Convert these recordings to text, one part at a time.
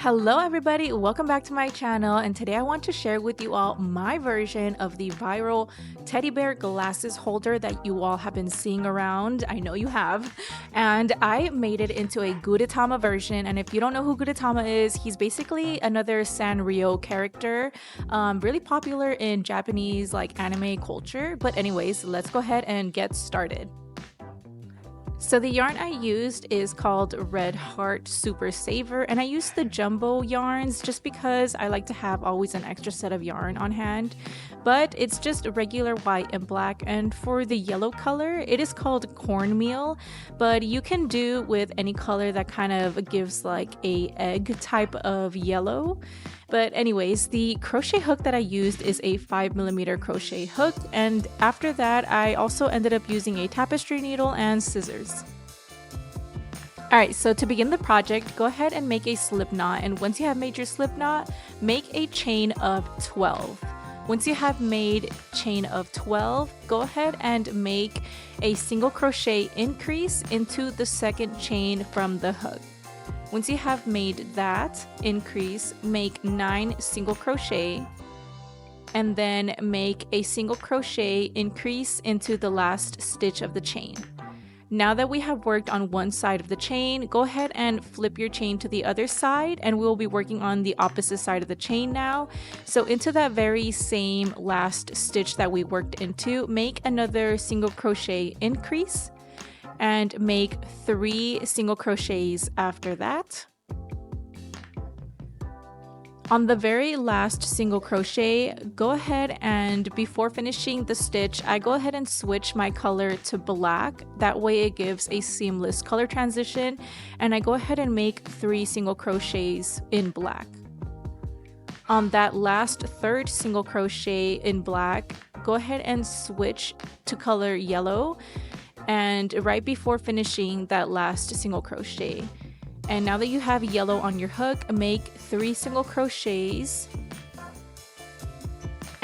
Hello everybody, welcome back to my channel, and today I want to share with you all my version of the viral teddy bear glasses holder that you all have been seeing around. I know you have. And I made it into a Gudetama version, and if you don't know who Gudetama is, he's basically another Sanrio character, really popular in Japanese anime culture. But anyways, let's go ahead and get started. So the yarn I used is called Red Heart Super Saver, and I used the jumbo yarns just because I like to have always an extra set of yarn on hand. But it's just regular white and black, and for the yellow color, it is called cornmeal, but you can do with any color that kind of gives like a egg type of yellow. But anyways, the crochet hook that I used is a 5mm crochet hook, and after that I also ended up using a tapestry needle and scissors. Alright, so to begin the project, go ahead and make a slip knot, and once you have made your slip knot, make a chain of 12. Once you have made chain of 12, go ahead and make a single crochet increase into the second chain from the hook. Once you have made that increase, make 9 single crochet and then make a single crochet increase into the last stitch of the chain. Now that we have worked on one side of the chain, go ahead and flip your chain to the other side, and we'll be working on the opposite side of the chain now. So into that very same last stitch that we worked into, make another single crochet increase and make 3 single crochets after that. On the very last single crochet, go ahead and before finishing the stitch, I go ahead and switch my color to black. That way it gives a seamless color transition, and I go ahead and make 3 single crochets in black. On that last third single crochet in black, go ahead and switch to color yellow, and right before finishing that last single crochet. And now that you have yellow on your hook, make 3 single crochets,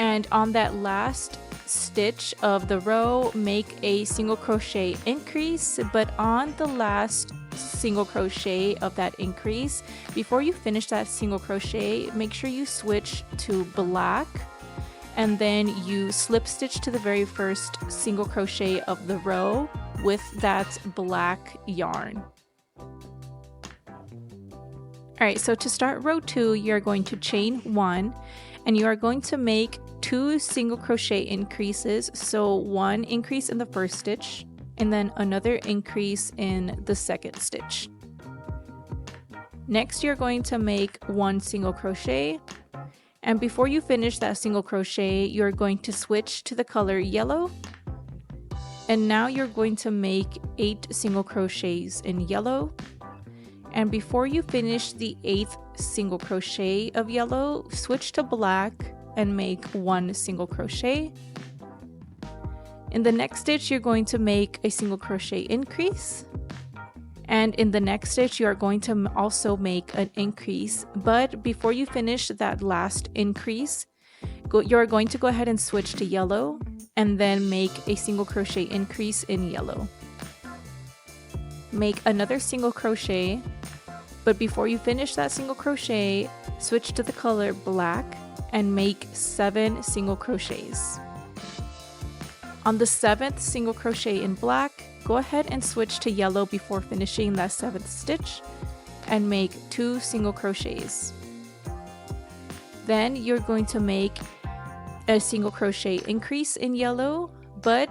and on that last stitch of the row, make a single crochet increase, but on the last single crochet of that increase, before you finish that single crochet, make sure you switch to black, and then you slip stitch to the very first single crochet of the row with that black yarn. Alright, so to start row 2, you're going to chain 1, and you are going to make 2 single crochet increases. So 1 increase in the first stitch, and then another increase in the second stitch. Next, you're going to make 1 single crochet, and before you finish that single crochet, you're going to switch to the color yellow, and now you're going to make 8 single crochets in yellow. And before you finish the 8th single crochet of yellow, switch to black and make 1 single crochet. In the next stitch, you're going to make a single crochet increase. And in the next stitch, you are going to also make an increase. But before you finish that last increase, you're going to go ahead and switch to yellow and then make a single crochet increase in yellow. Make another single crochet, but before you finish that single crochet, switch to the color black and make 7 single crochets. On the 7th single crochet in black, go ahead and switch to yellow before finishing that 7th stitch and make 2 single crochets. Then you're going to make a single crochet increase in yellow, but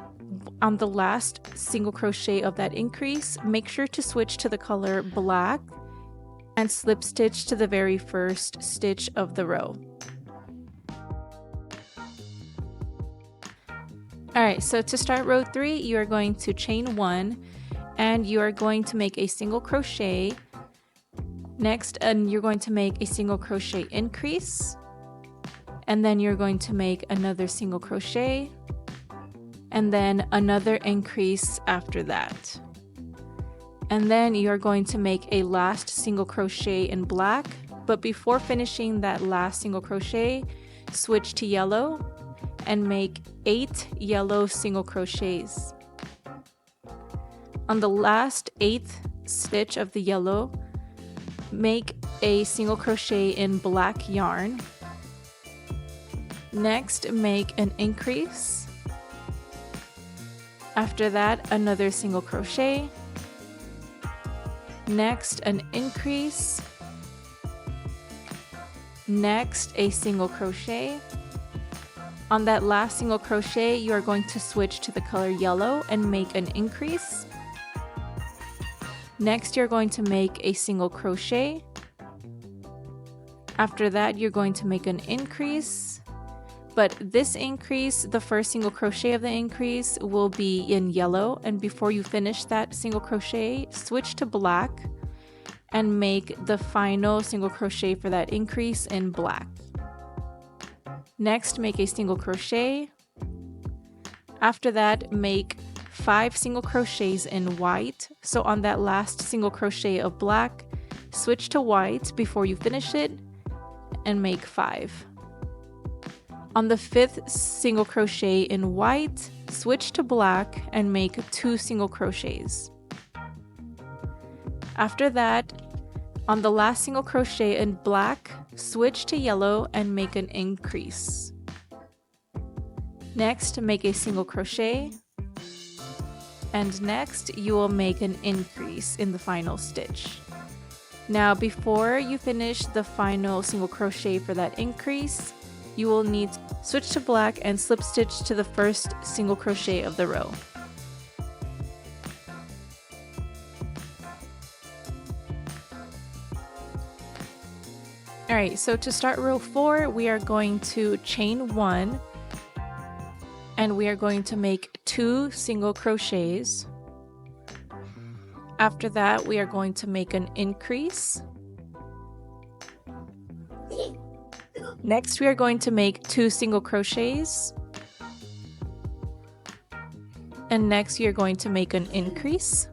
on the last single crochet of that increase, make sure to switch to the color black and slip stitch to the very first stitch of the row. Alright, so to start row 3, you are going to chain 1, and you are going to make a single crochet. Next, and you're going to make a single crochet increase, and then you're going to make another single crochet, and then another increase after that. And then you're going to make a last single crochet in black, but before finishing that last single crochet, switch to yellow and make 8 yellow single crochets. On the last 8th stitch of the yellow, make a single crochet in black yarn. Next, make an increase. After that, another single crochet. Next, an increase. Next, a single crochet. On that last single crochet, you are going to switch to the color yellow and make an increase. Next, you're going to make a single crochet. After that, you're going to make an increase. But this increase, the first single crochet of the increase, will be in yellow. And before you finish that single crochet, switch to black and make the final single crochet for that increase in black. Next, make a single crochet. After that, make 5 single crochets in white. So on that last single crochet of black, switch to white before you finish it and make 5. On the 5th single crochet in white, switch to black and make 2 single crochets. After that, on the last single crochet in black, switch to yellow and make an increase. Next, make a single crochet. And next, you will make an increase in the final stitch. Now, before you finish the final single crochet for that increase, you will need to switch to black and slip stitch to the first single crochet of the row. Alright, so to start row 4, we are going to chain 1 and we are going to make 2 single crochets. After that, we are going to make an increase. Next, we are going to make 2 single crochets. And next, you're going to make an increase.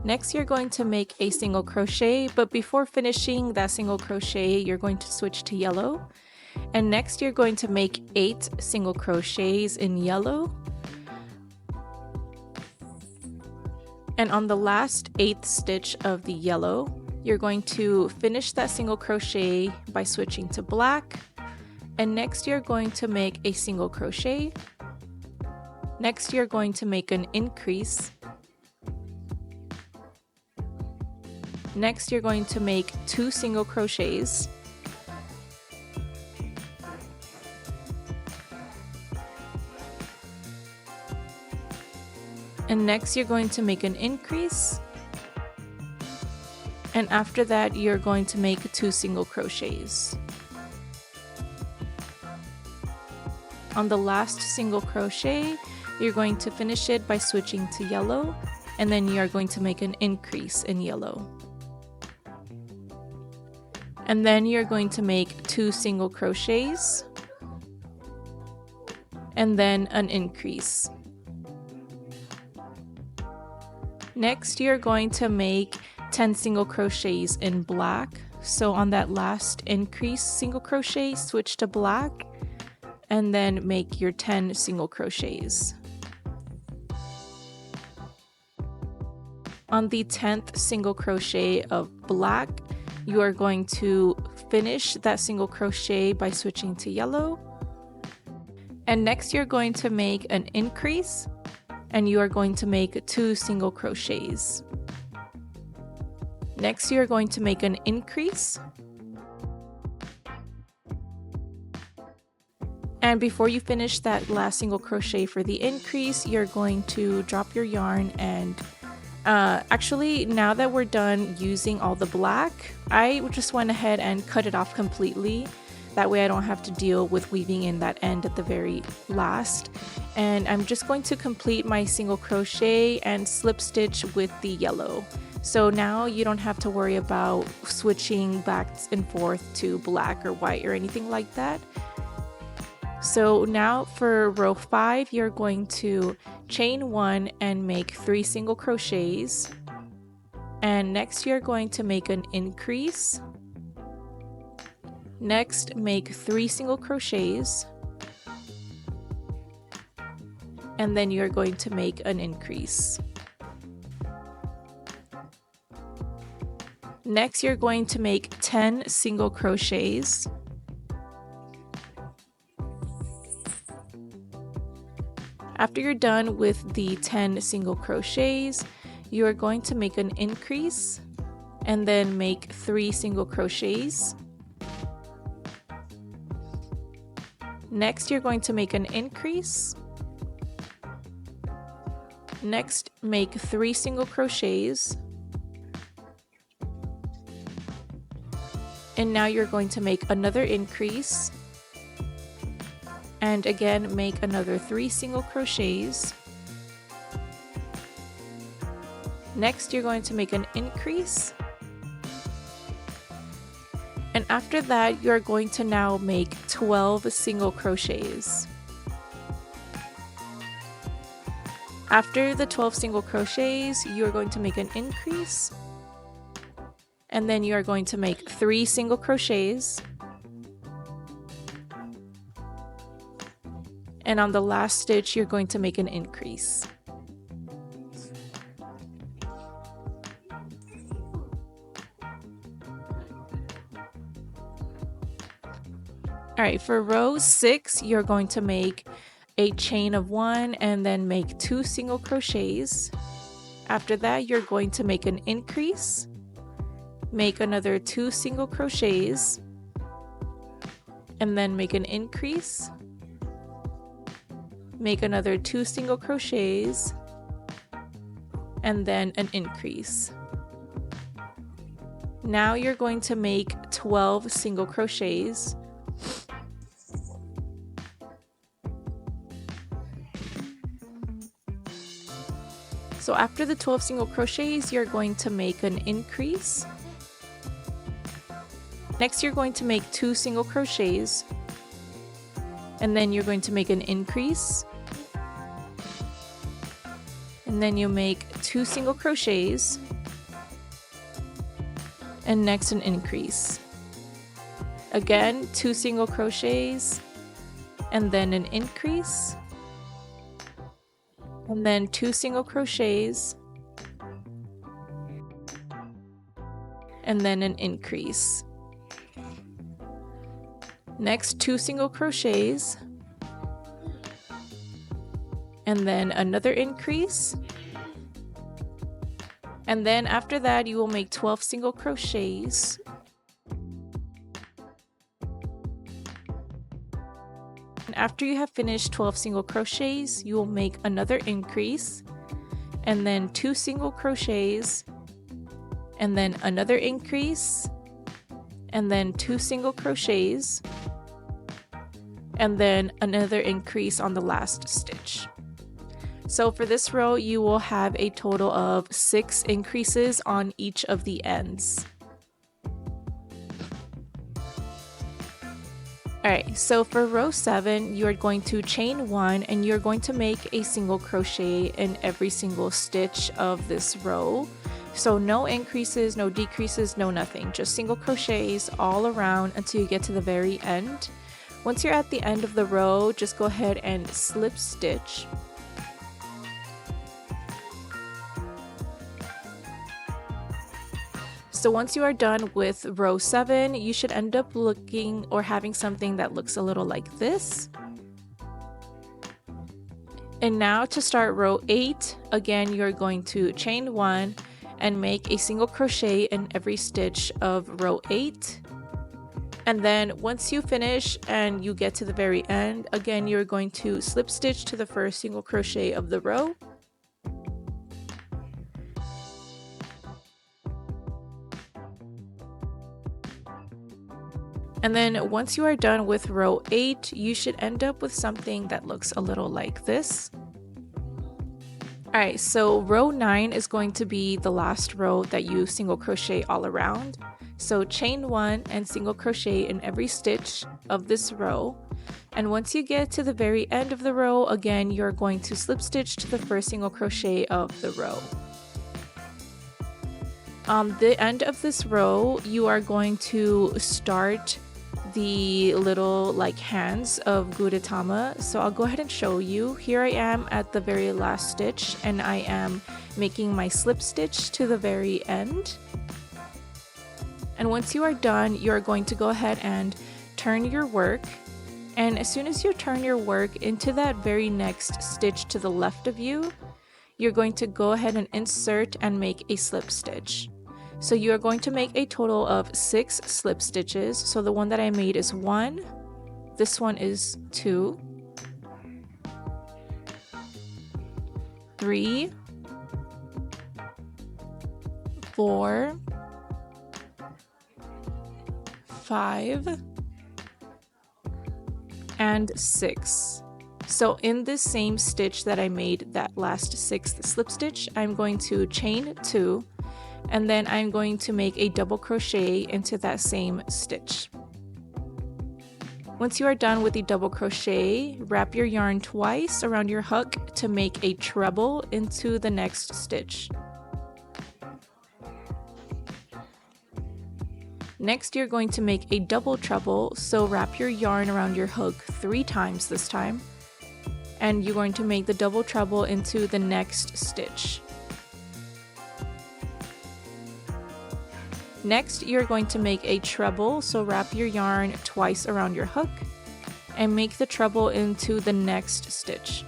Next, you're going to make a single crochet, but before finishing that single crochet, you're going to switch to yellow. And next, you're going to make 8 single crochets in yellow. And on the last 8th stitch of the yellow, you're going to finish that single crochet by switching to black. And next, you're going to make a single crochet. Next, you're going to make an increase. Next, you're going to make 2 single crochets. And next, you're going to make an increase. And after that, you're going to make 2 single crochets. On the last single crochet, you're going to finish it by switching to yellow, and then you are going to make an increase in yellow. And then you're going to make 2 single crochets, and then an increase. Next, you're going to make 10 single crochets in black. So on that last increase single crochet, switch to black, and then make your 10 single crochets. On the 10th single crochet of black, you are going to finish that single crochet by switching to yellow. And next, you're going to make an increase, and you are going to make 2 single crochets. Next, you're going to make an increase. And before you finish that last single crochet for the increase, you're going to drop your yarn and actually, now that we're done using all the black, I just went ahead and cut it off completely. That way I don't have to deal with weaving in that end at the very last. And I'm just going to complete my single crochet and slip stitch with the yellow. So now you don't have to worry about switching back and forth to black or white or anything like that. So now for row 5, you're going to chain 1 and make 3 single crochets. And next you're going to make an increase. Next, make 3 single crochets. And then you're going to make an increase. Next, you're going to make 10 single crochets. After you're done with the 10 single crochets, you are going to make an increase and then make 3 single crochets. Next, you're going to make an increase. Next, make 3 single crochets. And now you're going to make another increase. And again, make another 3 single crochets. Next, you're going to make an increase. And after that, you're going to now make 12 single crochets. After the 12 single crochets, you're going to make an increase. And then you are going to make 3 single crochets. And on the last stitch, you're going to make an increase. All right, for row 6, you're going to make a chain of 1 and then make 2 single crochets. After that, you're going to make an increase, make another 2 single crochets, and then make an increase, make another 2 single crochets, and then an increase. Now you're going to make 12 single crochets. So after the 12 single crochets, you're going to make an increase. Next, you're going to make 2 single crochets. And then you're going to make an increase. And then you make 2 single crochets. And next, an increase. Again, 2 single crochets. And then an increase. And then 2 single crochets, and then an increase. Next, 2 single crochets, and then another increase. And then after that, you will make 12 single crochets. After you have finished 12 single crochets, you will make another increase, and then 2 single crochets, and then another increase, and then 2 single crochets, and then another increase on the last stitch. So for this row, you will have a total of 6 increases on each of the ends. Alright, so for row 7, you are going to chain 1 and you're going to make a single crochet in every single stitch of this row. So no increases, no decreases, no nothing, just single crochets all around until you get to the very end. Once you're at the end of the row, just go ahead and slip stitch. So once you are done with row 7, you should end up looking or having something that looks a little like this. And now to start row 8, again, you're going to chain 1 and make a single crochet in every stitch of row 8. And then once you finish and you get to the very end, again, you're going to slip stitch to the first single crochet of the row. And then once you are done with row 8, you should end up with something that looks a little like this. Alright, so row 9 is going to be the last row that you single crochet all around. So chain 1 and single crochet in every stitch of this row. And once you get to the very end of the row, again, you're going to slip stitch to the first single crochet of the row. On the end of this row, you are going to start the little like hands of Gudetama. So I'll go ahead and show you. Here I am at the very last stitch and I am making my slip stitch to the very end. And once you are done, you're going to go ahead and turn your work. And as soon as you turn your work into that very next stitch to the left of you, you're going to go ahead and insert and make a slip stitch. So you are going to make a total of 6 slip stitches. So the one that I made is 1, this one is 2, 3, 4, 5, and 6. So in this same stitch that I made that last 6th slip stitch, I'm going to chain 2, and then I'm going to make a double crochet into that same stitch. Once you are done with the double crochet, wrap your yarn twice around your hook to make a treble into the next stitch. Next, you're going to make a double treble, so wrap your yarn around your hook 3 times this time, and you're going to make the double treble into the next stitch. Next, you're going to make a treble, so wrap your yarn twice around your hook and make the treble into the next stitch.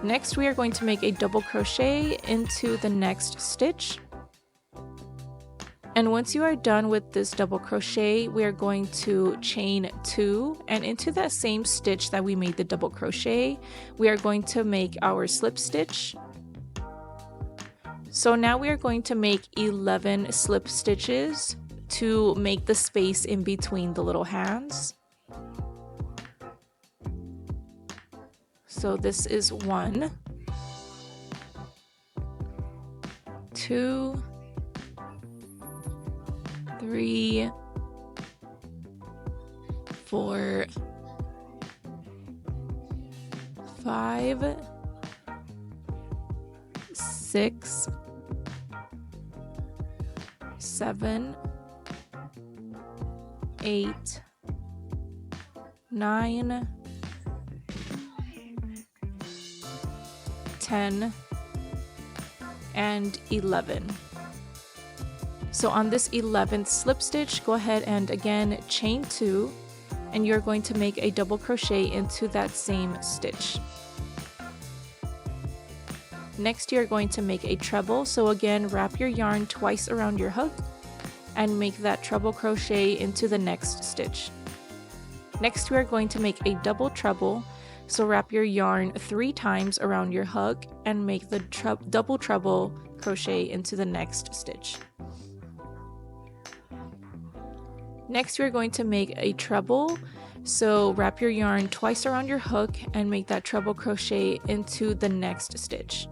Next, we are going to make a double crochet into the next stitch. And once you are done with this double crochet, we are going to chain 2, and into that same stitch that we made the double crochet, we are going to make our slip stitch. So now we are going to make 11 slip stitches to make the space in between the little hands. So this is 1, 2, 3, 4, 5, 6, 7, 8, 9, 10, and 11. So on this 11th slip stitch, go ahead and again chain 2, and you're going to make a double crochet into that same stitch. Next, you're going to make a treble, so again wrap your yarn twice around your hook and make that treble crochet into the next stitch. Next, we are going to make a double treble, so wrap your yarn 3 times around your hook and make the double treble crochet into the next stitch. Next, we're going to make a treble, so wrap your yarn twice around your hook and make that treble crochet into the next stitch.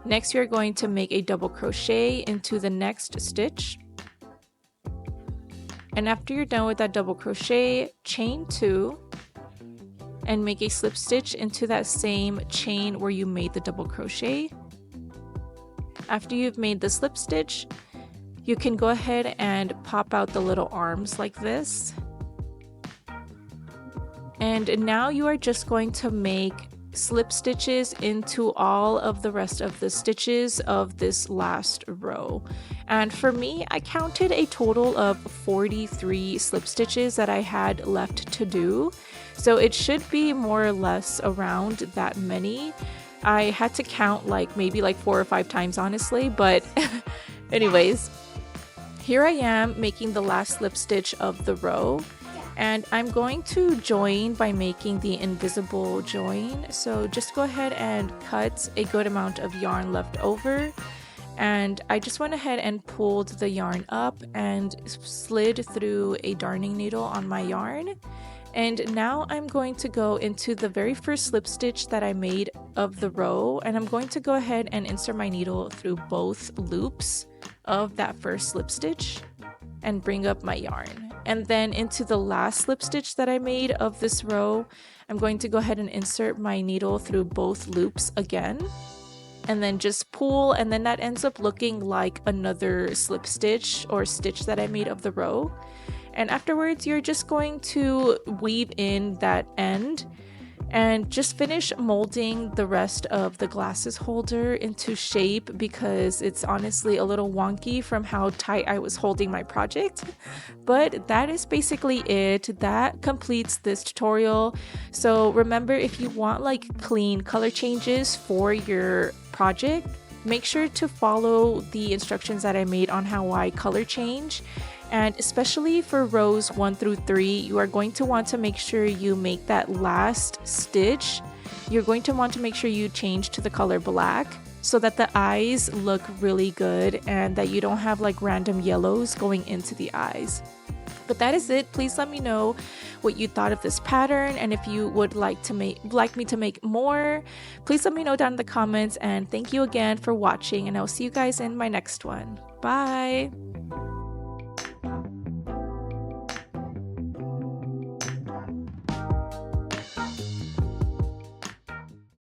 Next, you're going to make a double crochet into the next stitch. And after you're done with that double crochet, chain 2 and make a slip stitch into that same chain where you made the double crochet. After you've made the slip stitch, you can go ahead and pop out the little arms like this. And now you are just going to make slip stitches into all of the rest of the stitches of this last row. And for me, I counted a total of 43 slip stitches that I had left to do. So it should be more or less around that many. I had to count maybe 4 or 5 times honestly, but anyways, here I am making the last slip stitch of the row. And I'm going to join by making the invisible join. So just go ahead and cut a good amount of yarn left over. And I just went ahead and pulled the yarn up and slid through a darning needle on my yarn. And now I'm going to go into the very first slip stitch that I made of the row. And I'm going to go ahead and insert my needle through both loops of that first slip stitch and bring up my yarn. And then into the last slip stitch that I made of this row, I'm going to go ahead and insert my needle through both loops again, and then just pull, and then that ends up looking like another slip stitch or stitch that I made of the row. And afterwards, you're just going to weave in that end and just finish molding the rest of the glasses holder into shape because it's honestly a little wonky from how tight I was holding my project. But that is basically it. That completes this tutorial. So remember, if you want like clean color changes for your project, make sure to follow the instructions that I made on how I color change. And especially for rows 1 through 3, you are going to want to make sure you make that last stitch. You're going to want to make sure you change to the color black so that the eyes look really good and that you don't have like random yellows going into the eyes. But that is it. Please let me know what you thought of this pattern, and if you would like me to make more, please let me know down in the comments. And thank you again for watching, and I'll see you guys in my next one. Bye.